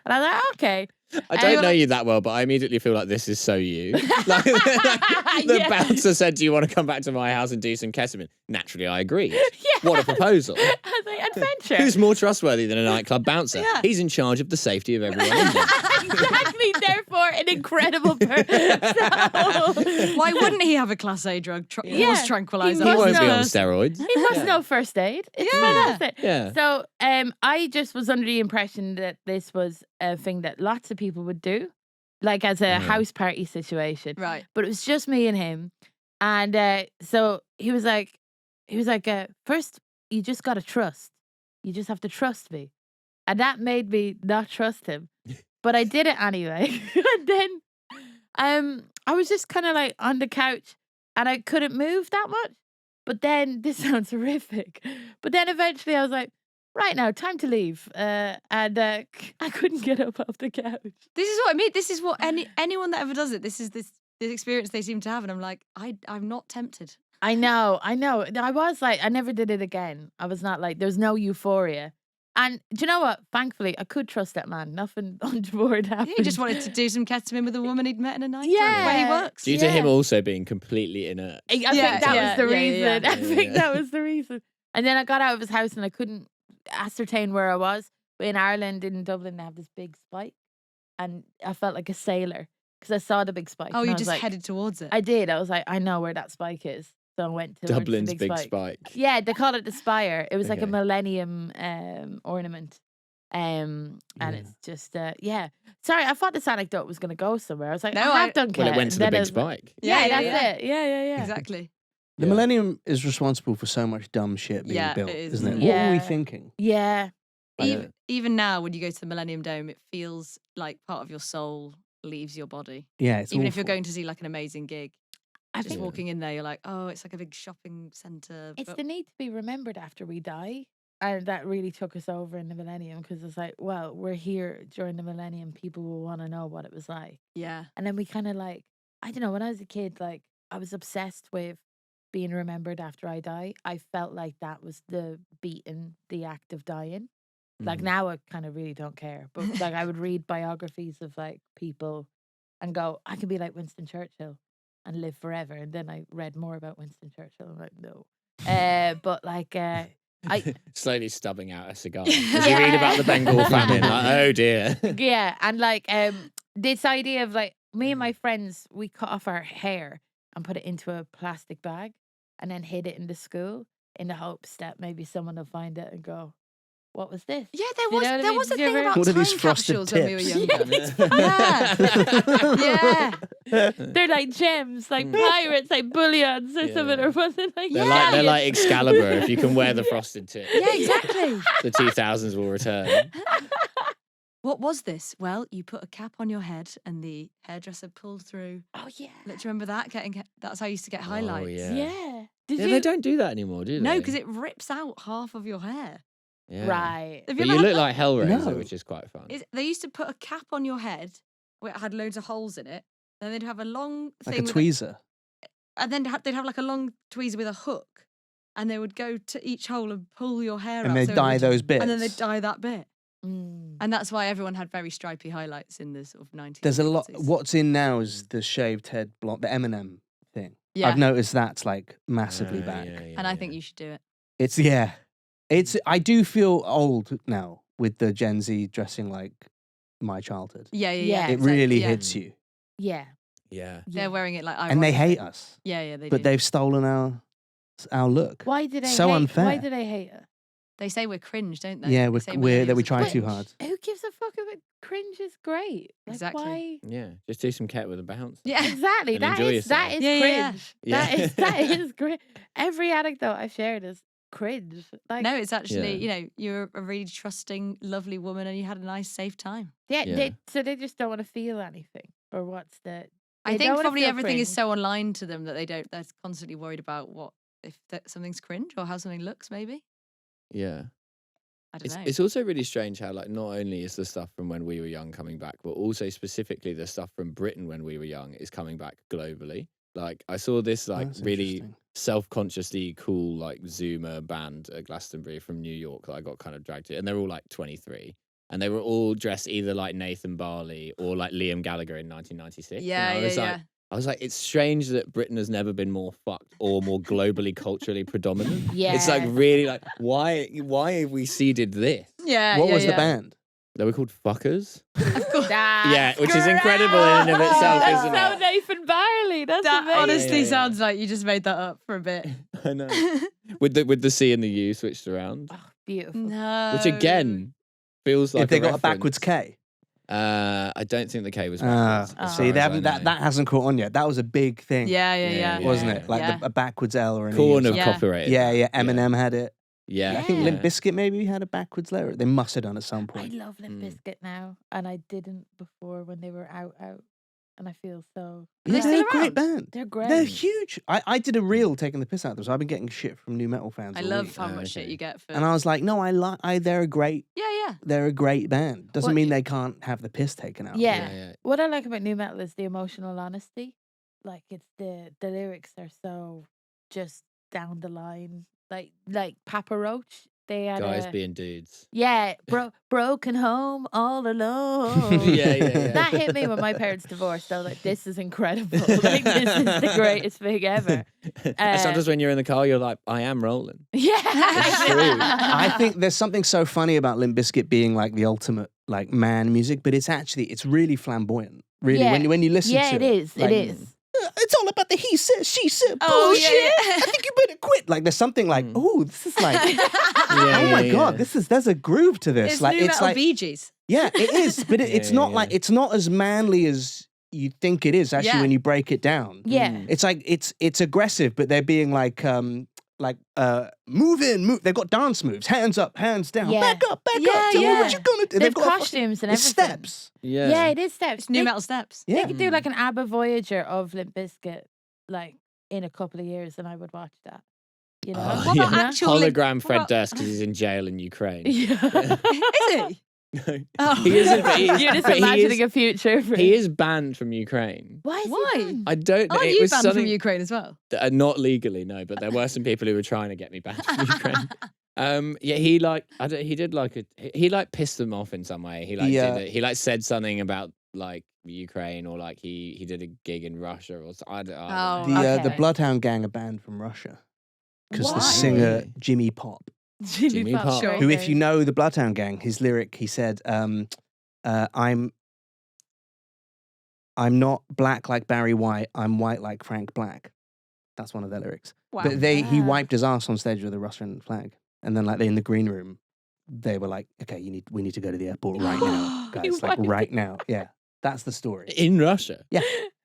And I was like, okay. I And don't you're know like- you that well, but I immediately feel like this is so you. Like, the Yeah. bouncer said, "Do you want to come back to my house and do some ketamine?" Naturally, I agreed. Yeah. What a proposal! I was like, adventure. Who's more trustworthy than a nightclub bouncer? Yeah. He's in charge of the safety of everyone in there. Exactly, therefore, an incredible person. Why wouldn't he have a class A drug? Yeah. Horse tranquilizer. He He must won't be know. on steroids. He must Yeah. know first aid. It's Yeah. fantastic. Yeah. So I just was under the impression that this was a thing that lots of people would do, like as a Mhm. house party situation. Right. But it was just me and him. And so he was like, first, you just got to trust. You just have to trust me. And that made me not trust him. But I did it anyway. And then I was just kind of like on the couch. and I couldn't move that much. But then, this sounds horrific, but then eventually I was like, right now, time to leave. And I couldn't get up off the couch. This is what I mean. This is what anyone that ever does it, this experience they seem to have. And I'm like, I'm not tempted. I know. I was like, I never did it again. I was not like, there's no euphoria. And do you know what? Thankfully, I could trust that man. Nothing untoward happened. He just wanted to do some ketamine with a woman he'd met in a night Yeah. where he works. Due to him also being completely inert. I think that was the reason. I think that was the reason. And then I got out of his house and I couldn't ascertain where I was. But in Ireland, in Dublin, they have this big spike. And I felt like a sailor because I saw the big spike. Oh, and you I was just like, headed towards it. I did. I was like, I know where that spike is. So I went to Dublin's big spike. Yeah, they call it the spire. It was like a Okay. millennium ornament. And it's just, Sorry, I thought this anecdote was going to go somewhere. I was like, No, I have done Well, it went to the Then big I was- spike. Yeah, Yeah, that's it. Yeah. Exactly. The Yeah. Millennium is responsible for so much dumb shit being Yeah, built, it is. isn't it? Yeah. What were we thinking? Yeah. Even now, when you go to the Millennium Dome, it feels like part of your soul leaves your body. Yeah, it's Even if you're awful. going to see like an amazing gig, I just think walking in there, you're like, oh, it's like a big shopping centre. it's but- the need to be remembered after we die. And that really took us over in the millennium because it's like, well, we're here during the millennium. People will want to know what it was like. yeah. And then we kind of like, I don't know, when I was a kid, like I was obsessed with being remembered after I die. I felt like that was the beating the act of dying. Like Mhm. now I kind of really don't care. But like I would read biographies of like people and go, I can be like Winston Churchill and live forever. And then I read more about Winston Churchill. I'm like, no. But like I Slowly stubbing out a cigar. As you read about the Bengal famine, like, oh dear. yeah, and like this idea of like me and my friends, we cut off our hair and put it into a plastic bag and then hid it in the school in the hopes that maybe someone will find it and go, what was this? Yeah, there You was know what I there mean? was a Did you thing ever- about What are time these frosted capsules when we were tips? younger. Yeah. They're like gems, like pirates, like bullions or something, Yeah. or wasn't like They're stallions. like Excalibur. If you can wear the frosted tip, Yeah, exactly. the 2000s will return. What was this? Well, you put a cap on your head and the hairdresser pulled through. Oh yeah, Let's remember that. That's how I used to get highlights. Oh, yeah. yeah. Did Yeah, you? they don't do that anymore, do they? No, because it rips out half of your hair. Yeah. Right. Have But you you ever look had like Hellraiser, No. which is quite fun. They used to put a cap on your head where it had loads of holes in it. And they'd have a long Like thing a with tweezer. and then they'd have like a long tweezer with a hook. And they would go to each hole and pull your hair out. And they so it dye would- those bits. And then they'd dye that bit. Mm. And that's why everyone had very stripy highlights in the sort of 90s. There's a lot. 80s. What's in now is the shaved head blonde, the Eminem thing. Yeah. I've noticed that's like massively Ah, back. yeah, yeah, And I yeah. think you should do it. It's I do feel old now with the Gen Z dressing like my childhood. Yeah. Yeah. It It's like- really yeah. hits you. Yeah. Yeah. They're wearing it like And they hate ironically. us. Yeah, they But do. they've stolen our look. Why do they So hate? unfair. Why do they hate it? They say we're cringe, don't they? Yeah, They we're, say we're that we millennials are try too cringe. hard. Who gives a fuck if it cringe is great? Like, Exactly. Why? Yeah. Just do some cat with a bounce. Yeah. Exactly. And That enjoy is that yourself. is Yeah, yeah, cringe. yeah. That is great. Every anecdote I've shared is cringe. Like No, it's actually, Yeah. you're a really trusting, lovely woman and you had a nice, safe time. yeah, Yeah. they just don't want to feel anything. Or what's the I They think don't wanna probably feel everything is cringe. so online to them that they're constantly worried about if something's cringe or how something looks, maybe. Yeah. I don't know. It's also really strange how, like, not only is the stuff from when we were young coming back, but also specifically the stuff from Britain when we were young is coming back globally. Like, I saw this, like, That's really interesting. self-consciously cool, like, Zoomer band at Glastonbury from New York that I got kind of dragged to. And they're all, like, 23. And they were all dressed either like Nathan Barley or like Liam Gallagher in 1996. yeah, and I yeah, was like, yeah. I was like, it's strange that Britain has never been more fucked or more globally culturally predominant. Yeah. It's like really like why have we seeded this? Yeah, What yeah, was the yeah. band? They were called Fuckers. Of course. Yeah, which is incredible in and of itself, That's isn't so it? Nathan Barley. That's That amazing. honestly Yeah. sounds like you just made that up for a bit. I know. With the C and the U switched around, Oh, beautiful. No. which again feels like if they got a reference. backwards K. I don't think the K was Ah, backwards. as see, far they as I haven't, that know. hasn't caught on yet. That was a big thing, Yeah, yeah, Yeah, yeah. yeah. wasn't it? Like Yeah. a backwards L or an E. Corn or of Yeah. copyright. yeah, yeah. Eminem had it. Yeah. I think Yeah. Limp Bizkit maybe had a backwards letter. They must have done at some I point. love Limp Mm. Bizkit now, and I didn't before when they were out. and I feel so. Are they Yeah, still they're a great around? band. They're great. They're huge. I did a reel taking the piss out of them, so I've been getting shit from new metal fans. I all love week. how much shit okay. you get for. And I was like, no, they're a great yeah. they're a great band. Doesn't What- mean they can't have the piss taken out. of Yeah. them. What I like about new metal is the emotional honesty. Like it's the lyrics are so just down the line. Like Papa Roach. They had Guys being dudes. yeah, broken home all alone. Yeah. That hit me when my parents divorced. I was like, this is incredible. Like this is the greatest thing ever. Sometimes when you're in the car, you're like, I am rolling. Yeah. It's true. I think there's something so funny about Limp Bizkit being like the ultimate like man music, but it's really flamboyant. Really, Yeah. when you listen Yeah, to it is. like, It is. It's all about the he said, she said Oh, bullshit. yeah. I think you better quit. Like there's something like, oh, this is like, Yeah, oh my yeah, god, yeah. there's a groove to this. It's like new it's metal like, Bee Gees. yeah, it is, but it's not yeah. like it's not as manly as you think it is. Actually, Yeah. when you break it down, Yeah. it's like it's aggressive, but they're being like move in, move. They've got dance moves, hands up, hands down, Yeah. back up. Tell me Yeah. what you're gonna do. They've got a costumes and it's everything. steps. Yeah, it is steps. It's new They- metal steps. Yeah. They could do like an ABBA Voyager of Limp Bizkit, like in a couple of years, and I would watch that. You know? Oh, What about yeah. actual Limp- Hologram what Fred about- Durst because he's in jail in Ukraine. Yeah. Is he? No. Oh. He isn't, but he's, You're just but imagining a future for he is banned from Ukraine. Why? Is he Why? banned? I don't know. Aren't It you was banned something from Ukraine as well? not legally, no, but there were some people who were trying to get me banned from Ukraine. Yeah, he like he did like he like pissed them off in some way. He like Yeah. did he like said something about like Ukraine or like he did a gig in Russia or so, I don't Oh, know. The Okay. Bloodhound Gang are banned from Russia because the Why? singer Jimmy Pop, Jimmy Pop. Sure. who, if you know the Bloodhound Gang, his lyric, he said, I'm not black like Barry White, I'm white like Frank Black. That's one of their lyrics. Wow. But he Wow. wiped his ass on stage with a Russian flag. And then like in the green room, they were like, okay, we need to go to the airport right now, He guys. Like wiped right now. Yeah. That's the story. In Russia. Yeah.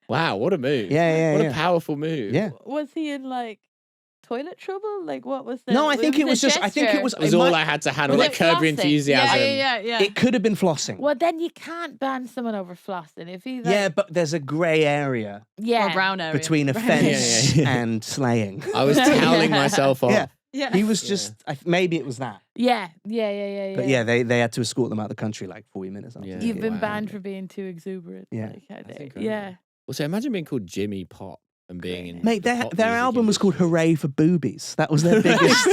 Wow, what a move. Yeah, What yeah. a powerful move. Yeah. Was he in like toilet trouble? Like what was the? No, I think it was the just, I think it gesture? was, It was it all might- I had to handle, Was like it Curb Your flossing? Enthusiasm. Yeah. It could have been flossing. Well, then you can't ban someone over flossing if he. Like, Yeah, but there's a grey area yeah. Or brown area. between Right. offence Yeah, yeah. and slaying. I was toweling myself off. Yeah. Yeah. He was just, maybe it was that. Yeah. But yeah, they had to escort them out of the country like 40 minutes after. Yeah. the You've gig. been Wow. banned for being too exuberant. Yeah. Like, how dare- incredible. yeah. Also, imagine being called Jimmy Pop and being in Mate, the their pop their music album was called industry. Hooray for Boobies. That was their biggest,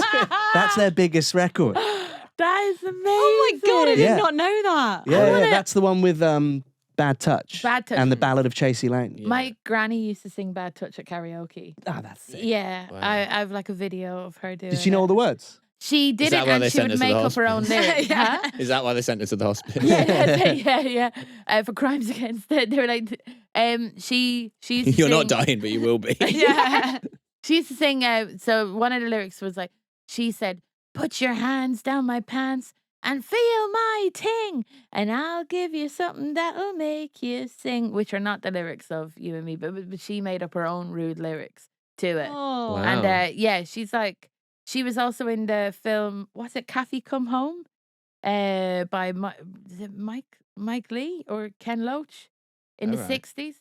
that's their biggest record. That is amazing. Oh my god, I did Yeah. not know that. Yeah, that's the one with Bad Touch. Bad Touch. And the Ballad of Chasey Lane. Yeah. My granny used to sing Bad Touch at karaoke. Ah, that's sick. Yeah, Wow. I have like a video of her doing. Did she know all the words? She that didn't, why and they she sent would her to the make up her own hospital? lyrics. Yeah. Huh? Is that why they sent her to the hospital? Yeah. For crimes against it, they were like, she used to You're not sing- dying, but you will be. Yeah. She used to sing. So one of the lyrics was like, she said, "Put your hands down my pants and feel my ting, and I'll give you something that'll make you sing," which are not the lyrics of You and Me, but she made up her own rude lyrics to it. Oh. Wow. And yeah, she's like, she was also in the film, what's it, Kathy Come Home? By is it Mike Lee or Ken Loach in the Alright. 60s.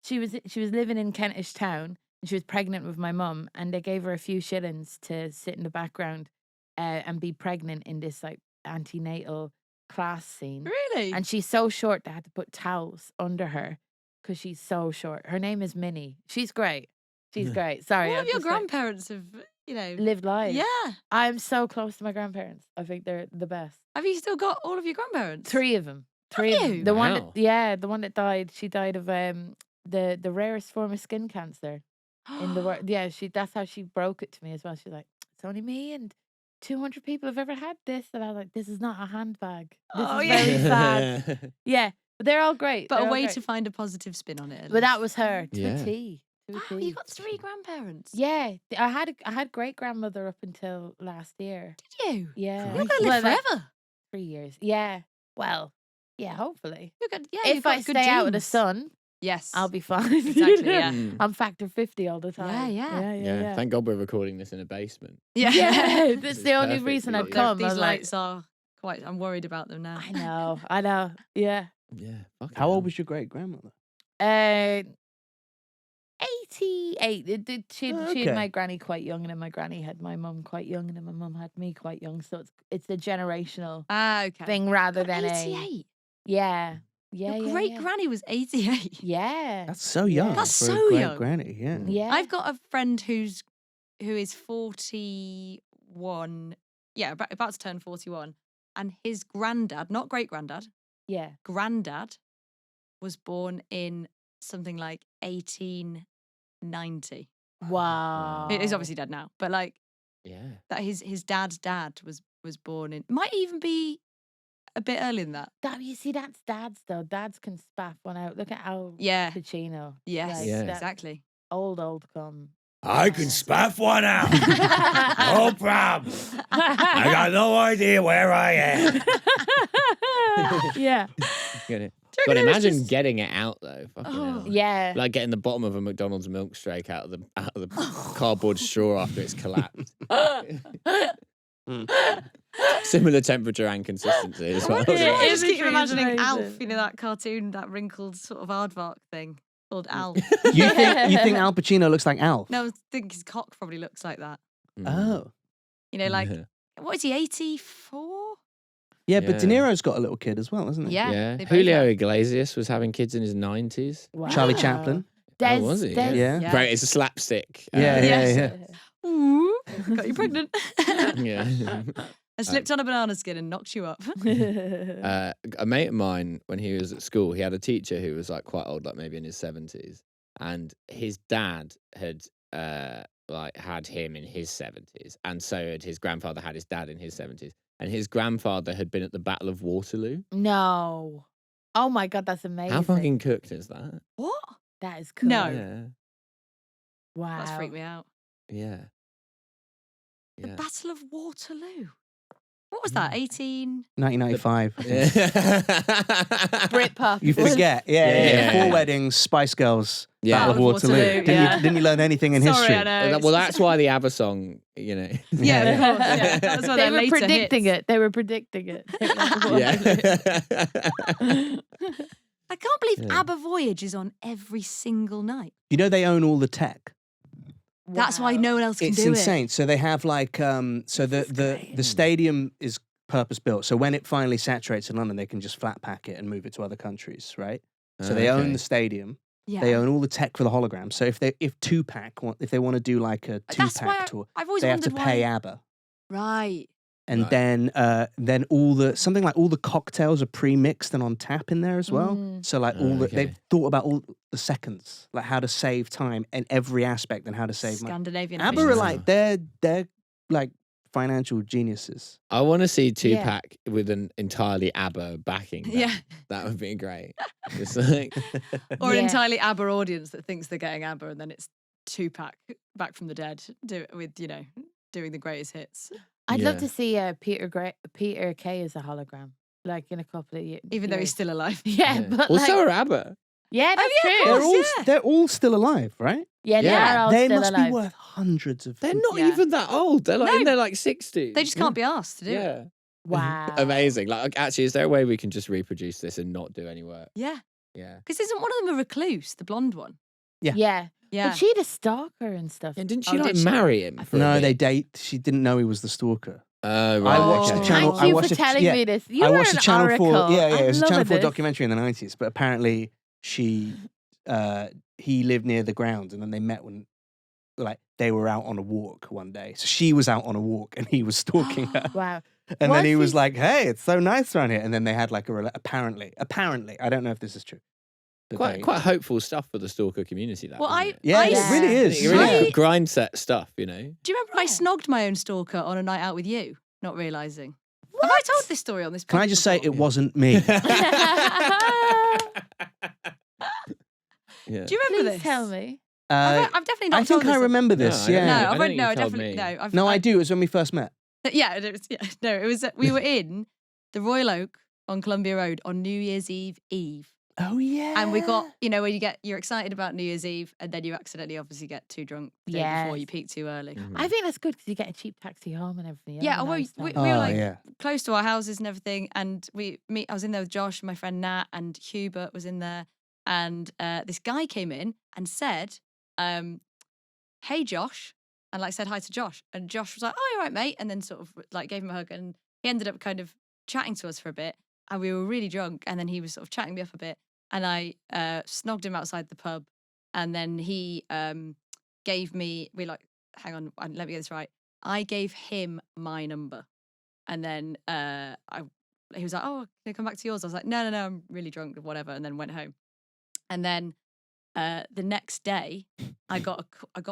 She was living in Kentish Town and she was pregnant with my mum, and they gave her a few shillings to sit in the background and be pregnant in this like antenatal class scene. Really? And she's so short they had to put towels under her because she's so short. Her name is Minnie. She's great. She's great. Sorry. All I'm of your just, like, grandparents have, you know. lived lives. Yeah. I'm so close to my grandparents. I think they're the best. Have you still got all of your grandparents? 3 of them. Have 3 of them. you? The one Wow. the one that died, she died of the rarest form of skin cancer in the world. Yeah, that's how she broke it to me as well. She's like, it's only me and 200 people have ever had this. And I was like, this is not a handbag. This Oh, is yeah. very sad. Yeah, but they're all great. But They're a all way great. to find a positive spin on it. at But that least. was her to Yeah. a T. To a Wow, T. you got 3 grandparents. Yeah, I had great grandmother up until last year. Did you? Yeah, You're gonna live like, forever. 3 years. Yeah, well, yeah, hopefully. You're good. Yeah. you've If I got good stay out of the genes. sun, Yes. I'll be fine. Exactly, yeah. Mm. I'm factor 50 all the time. Yeah. Yeah, thank God we're recording this in a basement. Yeah. Yeah, that's It's the only perfect reason for I've you. come. I These was like, lights are quite. I'm worried about them now. I know. Yeah. Yeah. fucking How old hell. was your great grandmother? 88. She Okay. had my granny quite young, and then my granny had my mum quite young, and then my mum had me quite young. So it's the generational Okay. thing rather God, than 88. yeah. Your great granny was 88. Yeah. That's so young. That's for so a great young. granny. Yeah. Yeah. I've got a friend who is 41. Yeah, about to turn 41, and his granddad, not great granddad, yeah. granddad, was born in something like 1890. Wow. He's obviously dead now, but like Yeah. that his dad's dad was born in. Might even be a bit earlier than that. You see, that's dads though. Dads can spaff one out. Look at Al Yeah. Pacino. Yes. Like, Yeah. that Exactly. Old come. I can spaff one out. No problem. I got no idea where I am. Yeah. But imagine getting it out though. Fucking hell. Yeah. Like getting the bottom of a McDonald's milkshake out of the cardboard straw after it's collapsed. Similar temperature and consistency as well. Yeah, I just Imagery keep is imagining amazing. Alf, that cartoon, that wrinkled sort of aardvark thing called Alf. You think Al Pacino looks like Alf? No, I think his cock probably looks like that. Oh. Like, what is he, 84? Yeah, but De Yeah. Niro's got a little kid as well, hasn't he? Yeah. Yeah. they both Julio have. Iglesias was having kids in his 90s. Wow. Charlie Chaplin. Des, was he? Des- Yeah. Yeah. Great, it's a slapstick. Yeah, Yes. yeah. Ooh, got you pregnant. Yeah. I slipped on a banana skin and knocked you up. A mate of mine, when he was at school, he had a teacher who was like quite old, like maybe in his 70s, and his dad had had him in his 70s, and so had his grandfather had his dad in his 70s, and his grandfather had been at the Battle of Waterloo. No. Oh my God, that's amazing. How fucking cooked is that? What? That is cool. No. Yeah, Wow. That's freaked me out. yeah. The Yeah. Battle of Waterloo. What was that? 18? 1995. Britpop. You forget. Yeah. Yeah. 4 weddings, Spice Girls, Yeah. Battle of Waterloo. yeah. Didn't you learn anything in Sorry, history? I know. Well, that's why the ABBA song, Yeah, of Yeah. course. Yeah. That's why They they're were later predicting hits. it. They were predicting it. Yeah. I can't believe Yeah. ABBA Voyage is on every single night. You know they own all the tech. That's why no one else can It's do insane. So they have like so the stadium is purpose built. So when it finally saturates in London, they can just flat pack it and move it to other countries, right? So they own the stadium. it. Yeah. They own all the tech for the hologram. So if Tupac if they want to do like a That's why Tupac tour, I've always they have to wondered pay why. ABBA. Right. And Right. then all the cocktails are pre-mixed and on tap in there as well. So like they've Okay. thought about all the seconds, like how to save time in every aspect and how to save money. Scandinavian. ABBA are efficiency. like they're like financial geniuses. I want to see Yeah. Tupac with an entirely ABBA backing. band. Yeah. That would be great. It's like, Or an Yeah. entirely ABBA audience that thinks they're getting ABBA and then it's Tupac back from the dead with, doing the greatest hits. I'd love Yeah. to see Peter Kay as a hologram, like in a couple of years. Even though he's still alive. Yeah, but well, like, so are ABBA. yeah, that's yeah, of true. course. They're all still alive, right? Yeah, they Yeah. are all They still must alive. be worth hundreds of. They're not Yeah. even that old. They're like in No. their like 60s. They just can't be asked to do it. Yeah. Wow. Amazing. Like, actually, is there a way we can just reproduce this and not do any work? Yeah. Yeah. Because isn't one of them a recluse, the blonde one? Yeah. Yeah. But she'd a stalker and stuff. And didn't Oh, she like did she? marry him? for a No, bit? they date. She didn't know he was the stalker. Oh, I right. watched Oh. the channel. Thank I you watched for a- telling yeah, me this. You I were watched an the Channel oracle. 4. Yeah, I'm it was a Channel loving 4 this. documentary in the 90s. But apparently, he lived near the grounds, and then they met when, like, they were out on a walk one day. So she was out on a walk, and he was stalking her. Wow. And Was then he was he- like, "Hey, it's so nice around here." And then they had like apparently, I don't know if this is true. but they- Quite hopeful stuff for the stalker community. That Well, isn't I- it? Yeah, I- it really is. It really I- is grind set stuff, you know. Do you remember I snogged my own stalker on a night out with you, not realising? Have I told this story on this podcast? Can I just say before? it wasn't me? Yeah. Do you remember Please this? tell me. I've definitely not I told think I this. remember this. No, I yeah. No, I I've don't read, think no, you I told definitely me. no. No, I do. It was when we first met. Yeah, it was, yeah, no, it was. We were in the Royal Oak on Columbia Road on New Year's Eve. Oh yeah. And we got, when you're excited about New Year's Eve and then you accidentally obviously get too drunk the day before Yes. you peak too early. Mhm. I think that's good because you get a cheap taxi home and everything. Yeah, Oh, well, nice, we nice. were Oh, like yeah. close to our houses and everything. And I was in there with Josh, my friend Nat, and Hubert was in there. and this guy came in and said, "Hey, Josh," and like said hi to Josh, and Josh was like, "Oh, you're right, mate," and then sort of like gave him a hug, and he ended up kind of chatting to us for a bit, and we were really drunk, and then he was sort of chatting me up a bit, and I snogged him outside the pub, and then he gave me, hang on, let me get this right. I gave him my number, and then he was like, "Oh, can I come back to yours?" I was like, No, I'm really drunk, whatever, and then went home. And then the next day, I got a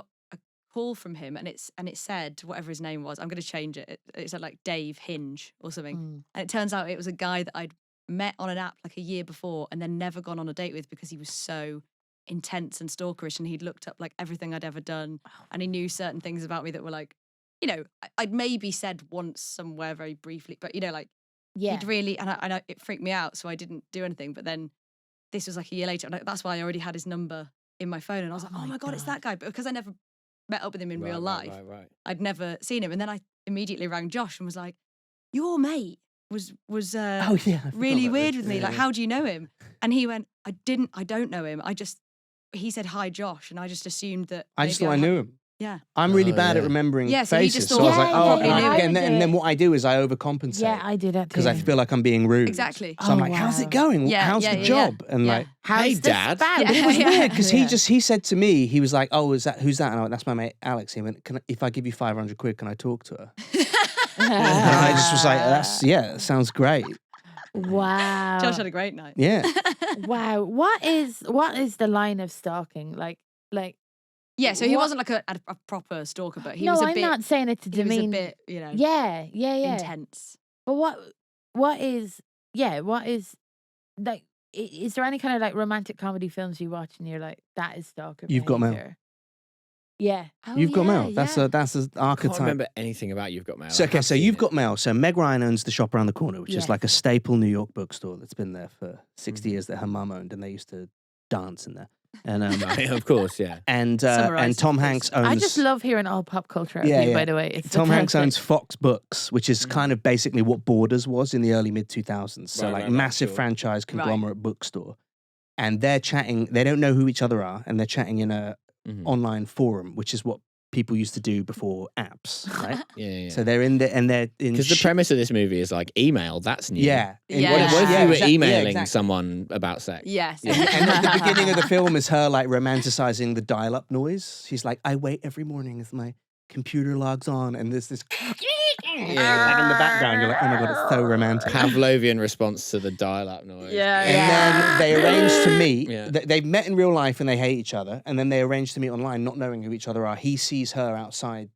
call from him, and it said whatever his name was. I'm going to change it. It said like Dave Hinge or something, and it turns out it was a guy that I'd met on an app like a year before, and then never gone on a date with because he was so intense and stalkerish, and he'd looked up like everything I'd ever done, and he knew certain things about me that were like, you know, I'd maybe said once somewhere very briefly, but you know, like he'd really, and I it freaked me out, so I didn't do anything. But then this was like a year later, and that's why I already had his number in my phone, and I was like, oh my God, it's that guy. But because I never met up with him in real life, I'd never seen him. And then I immediately rang Josh and was like, your mate was really weird with me. Like, how do you know him? And he went, I don't know him. He said, hi, Josh. And I just assumed that. I just thought I knew him. Yeah. I'm really bad at remembering so he faces. just So thought, I was like, and then what I do is I overcompensate. Yeah, I do that too. Because I feel like I'm being rude. Exactly. So I'm like, how's it going? How's the job? And like, hey, Dad. But it was weird because he said to me, he was like, oh, who's that? And I went, that's my mate Alex. He went, if I give you 500 quid, can I talk to her? And I just was like, that sounds great. Wow. Josh had a great night. Yeah. Wow. What is the line of stalking? Like yeah, so he wasn't like a proper stalker, but he was a bit. No, I'm not saying it to demean. He was a bit, you know. Yeah. Intense. But what is like? Is there any kind of like romantic comedy films you watch and you're like, that is stalker? You've Got Mail. Yeah. You've Got Mail. That's an archetype. I can't remember anything about You've Got Mail. So You've Got Mail. So Meg Ryan owns the shop around the corner, which is like a staple New York bookstore that's been there for 60 years that her mum owned, and they used to dance in there. And of course, yeah. And Tom Hanks owns. I just love hearing all pop culture out of you, by the way. It's Tom Hanks fantastic. owns Fox Books, which is kind of basically what Borders was in the early mid 2000s. So massive franchise conglomerate bookstore, and they're chatting. They don't know who each other are, and they're chatting in a online forum, which is what people used to do before apps, right? Yeah. So they're in there, and they're in. Because the premise of this movie is like email. That's new. Yeah. What if you were emailing someone about sex? Yes. And at the beginning of the film is her like romanticizing the dial-up noise. She's like, I wait every morning as my computer logs on, and there's this like in the background. You're like, oh my God, it's so romantic. Pavlovian response to the dial-up noise. And then they arrange to meet. They've met in real life and they hate each other. And then they arrange to meet online, not knowing who each other are. He sees her outside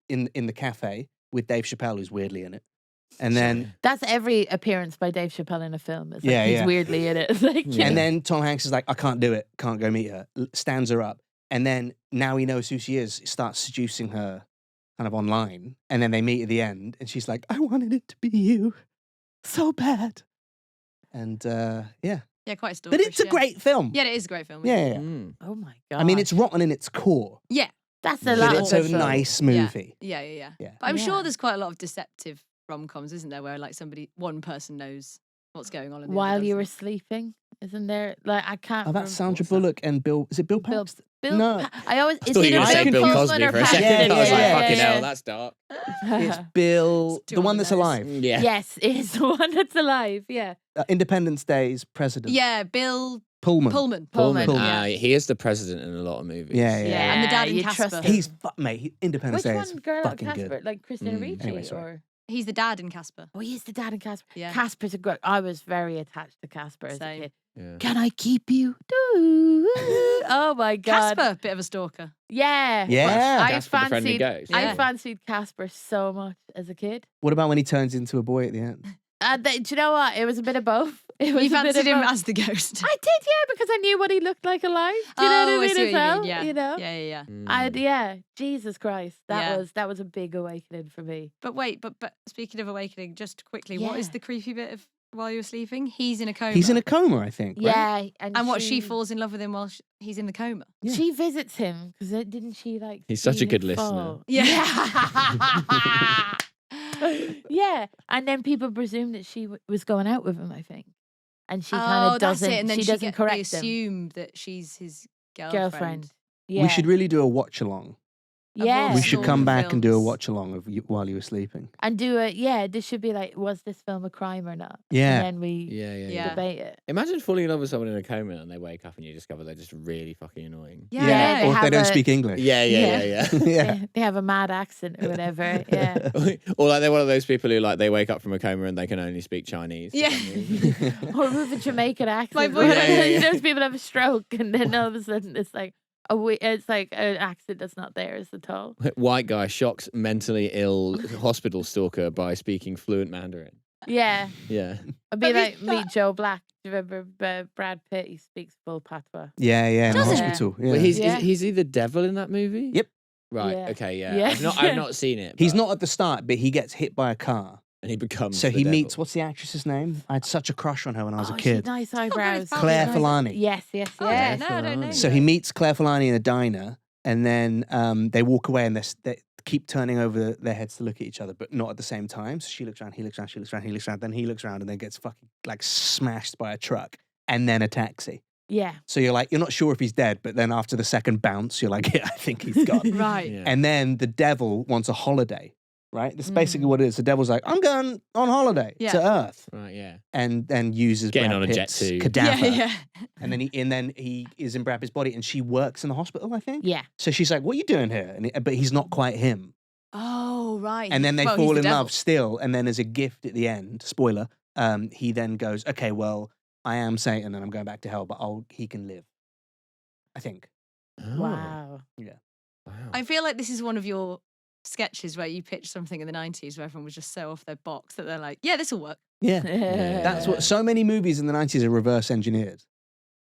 in the cafe with Dave Chappelle, who's weirdly in it. And then that's every appearance by Dave Chappelle in a film. It's like he's weirdly in it. Like, and then Tom Hanks is like, I can't do it. Can't go meet her. Stands her up. And then now he knows who she is. Starts seducing her kind of online. And then they meet at the end. And she's like, I wanted it to be you so bad. And Yeah, quite a story. But it's a great film. Yeah, it is a great film. Yeah. Oh my God. I mean, it's rotten in its core. Yeah. That's a But lot. it's a nice movie. Yeah. But I'm sure there's quite a lot of deceptive rom-coms, isn't there? Where like one person knows what's going on. While you were sleeping, isn't there? Like, I can't. Oh, that's Sandra Bullock and Bill. Is it Bill Paxton? No. I always. I thought you were saying Bill Cosby for a second. I was like, fucking hell, that's dark. It's Bill, the one that's alive. Yeah. Yes, it is the one that's alive. Yeah. Independence Day's president. Yeah, Bill Pullman. He is the president in a lot of movies. Yeah. And the dad in Casper. He's Independence Day is girl fucking Casper? good. Like Christina Ricci Anyway, or. He's the dad in Casper. Oh, he is the dad in Casper. Yeah. Casper's a great. I was very attached to Casper as a kid. Yeah. Can I keep you? Oh my God. Casper, bit of a stalker. Yeah. Yeah. I Casper, the friendly ghost. I fancied Casper so much as a kid. What about when he turns into a boy at the end? Do you know what? It was a bit of both. You fancied him as the ghost. I did, yeah, because I knew what he looked like alive. Do you know what I mean? See As well, Yeah. you know. Yeah. Yeah. Jesus Christ, that was a big awakening for me. But wait, but speaking of awakening, just quickly, what is the creepy bit of while you were sleeping? He's in a coma. He's in a coma, I think. Right? Yeah, and what she falls in love with him while he's in the coma. Yeah. She visits him because didn't she like? He's such a good listener. fall? Yeah. Yeah, and then people presumed that she was going out with him, I think. and she kind of that's doesn't. it. And then she doesn't they correct him. assume that she's his Girlfriend. Yeah. We should really do a watch along. Yeah. We should Stalking come back and do a films. watch along of you, while you were sleeping. And do it. Yeah, this should be like, was this film a crime or not? Yeah. And then we Yeah. debate it. Imagine falling in love with someone in a coma and they wake up and you discover they're just really fucking annoying. Yeah. Yeah, Or if they have don't a- speak English. Yeah. Yeah. They have a mad accent or whatever. Yeah. Or like they're one of those people who like they wake up from a coma and they can only speak Chinese. for Yeah. some reason. Or with a Jamaican accent. My boyfriend- Yeah. Those people have a stroke, and then all of a sudden it's like it's like an accent that's not theirs at all. White guy shocks mentally ill hospital stalker by speaking fluent Mandarin. Yeah. Yeah. I'd be Have you like, meet Joe Black. Do you remember Brad Pitt? He speaks full patois. Yeah, in the Does it? hospital. Yeah. Well, Yeah. is he the devil in that movie? Yep. Right. Yeah. Okay. Yeah. Yeah. I've not seen it. He's but- not at the start, but he gets hit by a car. and he becomes. So the he devil. meets, what's the actress's name? I had such a crush on her when I was a She's kid. nice good, eyebrows. it's probably Claire nice. Filani. Yes. Oh, Yeah. no, I don't know. So he meets Claire Filani in a diner, and then they walk away and they keep turning over their heads to look at each other, but not at the same time. So she looks around, he looks around, she looks around, he looks around, then he looks around and then gets fucking like smashed by a truck and then a taxi. Yeah. So you're like, you're not sure if he's dead, but then after the second bounce, you're like, yeah, I think he's gone. Right. Yeah. And then the devil wants a holiday, right? That's basically what it is. The devil's like, I'm going on holiday Yeah. to Earth, Right. Yeah. and then uses Getting Brad on a jet Pitt's too. cadaver. Yeah. And then he is in Brad Pitt's body, and she works in the hospital, I think. Yeah. So she's like, "What are you doing here?" But he's not quite him. Oh, right. And then they Well, he's fall the in devil. love still. And then as a gift at the end, spoiler, he then goes, "Okay, well, I am Satan, and I'm going back to hell, but he can live." I think. Oh, Wow. Wow. I feel like this is one of your sketches where you pitched something in the 90s where everyone was just so off their box that they're like, yeah, this will work. Yeah. That's what so many movies in the 90s are reverse engineered.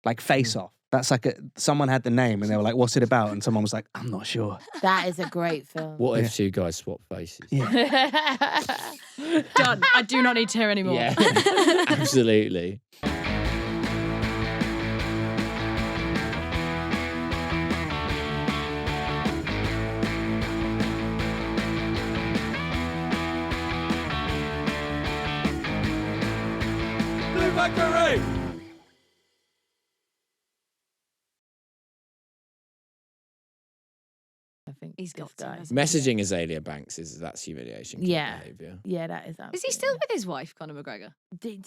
Like Face Off. That's like someone had the name and they were like, "What's it about?" And someone was like, "I'm not sure." That is a great film. What if two guys swap faces? Yeah. Done. I do not need to hear anymore. Yeah. Absolutely. Blue Factory! I think He's this got to, guy. hasn't he? Messaging Azalea Banks that's humiliation Yeah. behavior. Yeah, that is. Is he still with his wife, Conor McGregor?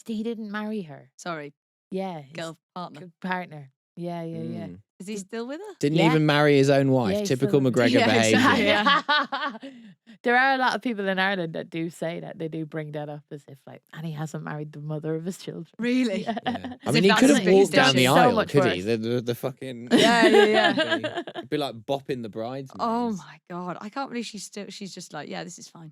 He didn't marry her. Sorry, Yeah. his girl partner. good partner. Yeah. Mm. Is he still with her? Didn't Yeah. even marry his own wife. Yeah, he's Typical still- McGregor Yeah, behavior. exactly. Yeah. There are a lot of people in Ireland that do say that. They do bring that up as if like, and he hasn't married the mother of his children. Really? Yeah. Yeah. I As mean, if he that's could have the biggest walked down the issue. So aisle, much could he? worse. The fucking Yeah. It'd be like bopping the bridesmaids. Oh my god, I can't believe she's just like, yeah, this is fine.